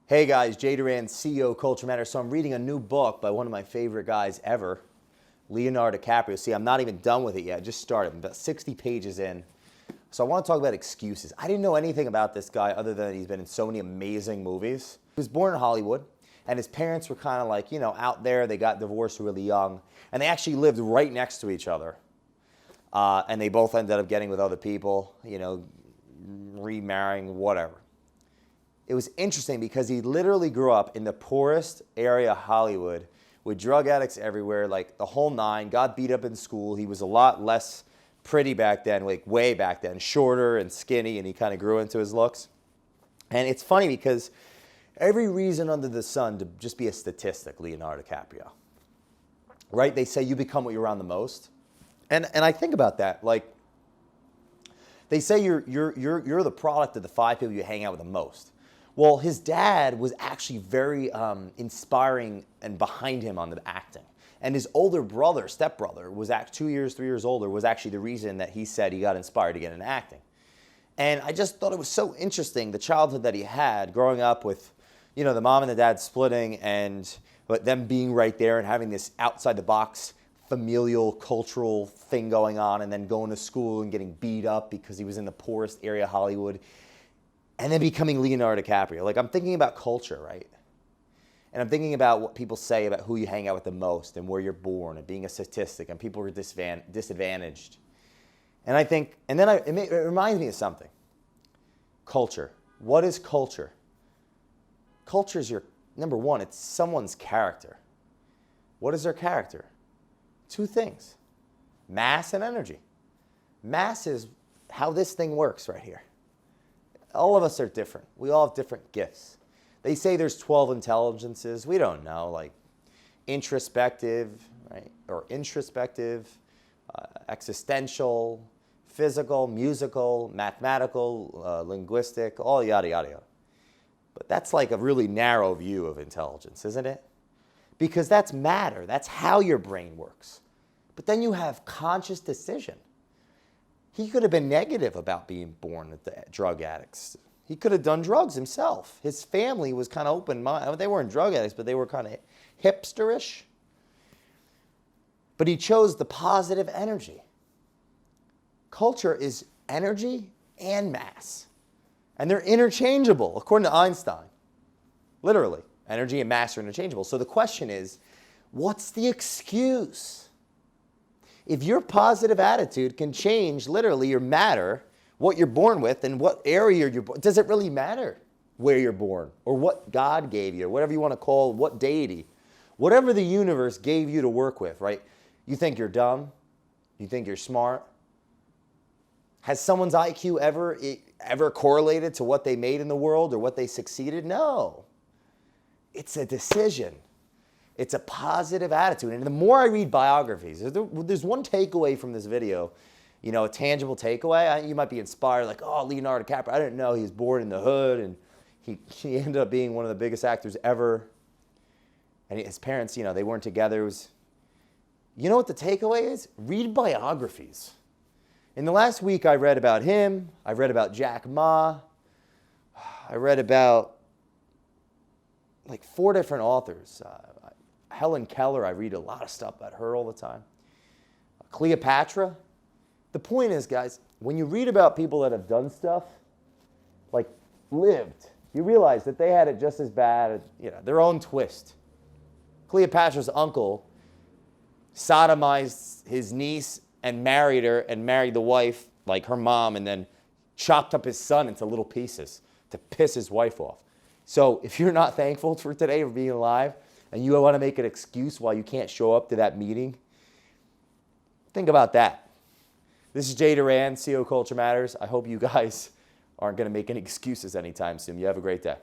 Hey guys, Jay Doran, CEO Culture Matters. So I'm reading a new book by one of my favorite guys ever, Leonardo DiCaprio. See, I'm not even done with it yet. I just started. I'm about 60 pages in. So I want to talk about excuses. I didn't know anything about this guy other than he's been in so many amazing movies. He was born in Hollywood, and his parents were kind of like, out there. They got divorced really young, and they actually lived right next to each other. And they both ended up getting with other people, remarrying, whatever. It was interesting because he literally grew up in the poorest area of Hollywood with drug addicts everywhere, like the whole nine, got beat up in school. He was a lot less pretty back then, like way back then, shorter and skinny, and he kind of grew into his looks. And it's funny because every reason under the sun to just be a statistic, Leonardo DiCaprio, right? They say you become what you're around the most. And I think about that, like they say you're the product of the 5 people you hang out with the most. Well, his dad was actually very inspiring and behind him on the acting. And his older brother, stepbrother, was 2 years, 3 years older, was actually the reason that he said he got inspired to get into acting. And I just thought it was so interesting, the childhood that he had, growing up with, the mom and the dad splitting, but them being right there and having this outside-the-box familial, cultural thing going on, and then going to school and getting beat up because he was in the poorest area of Hollywood. And then becoming Leonardo DiCaprio. Like, I'm thinking about culture, right? And I'm thinking about what people say about who you hang out with the most and where you're born and being a statistic and people are disadvantaged. And I think, it reminds me of something. Culture. What is culture? Culture is number one, it's someone's character. What is their character? 2 things. Mass and energy. Mass is how this thing works right here. All of us are different. We all have different gifts. They say there's 12 intelligences. We don't know, like introspective, right? Or introspective, existential, physical, musical, mathematical, linguistic, all yada, yada, yada. But that's like a really narrow view of intelligence, isn't it? Because that's matter. That's how your brain works. But then you have conscious decision. He could have been negative about being born with the drug addicts. He could have done drugs himself. His family was kind of open-minded. They weren't drug addicts, but they were kind of hipsterish. But he chose the positive energy. Culture is energy and mass. And they're interchangeable, according to Einstein. Literally, energy and mass are interchangeable. So the question is, what's the excuse? If your positive attitude can change literally your matter, what you're born with and what area you're born, does it really matter where you're born or what God gave you or whatever you want to call what deity? Whatever the universe gave you to work with, right? You think you're dumb? You think you're smart? Has someone's IQ ever correlated to what they made in the world or what they succeeded? No. It's a decision. It's a positive attitude. And the more I read biographies, there's one takeaway from this video, a tangible takeaway. You might be inspired, like, oh, Leonardo DiCaprio, I didn't know he was born in the hood, and he ended up being one of the biggest actors ever. And his parents, they weren't together. You know what the takeaway is? Read biographies. In the last week, I read about him. I read about Jack Ma. I read about like 4 different authors. Helen Keller, I read a lot of stuff about her all the time. Cleopatra. The point is, guys, when you read about people that have done stuff, like lived, you realize that they had it just as bad, their own twist. Cleopatra's uncle sodomized his niece and married her and married the wife like her mom and then chopped up his son into little pieces to piss his wife off. So if you're not thankful for today for being alive, and you want to make an excuse why you can't show up to that meeting, think about that. This is Jay Doran, CEO Culture Matters. I hope you guys aren't going to make any excuses anytime soon. You have a great day.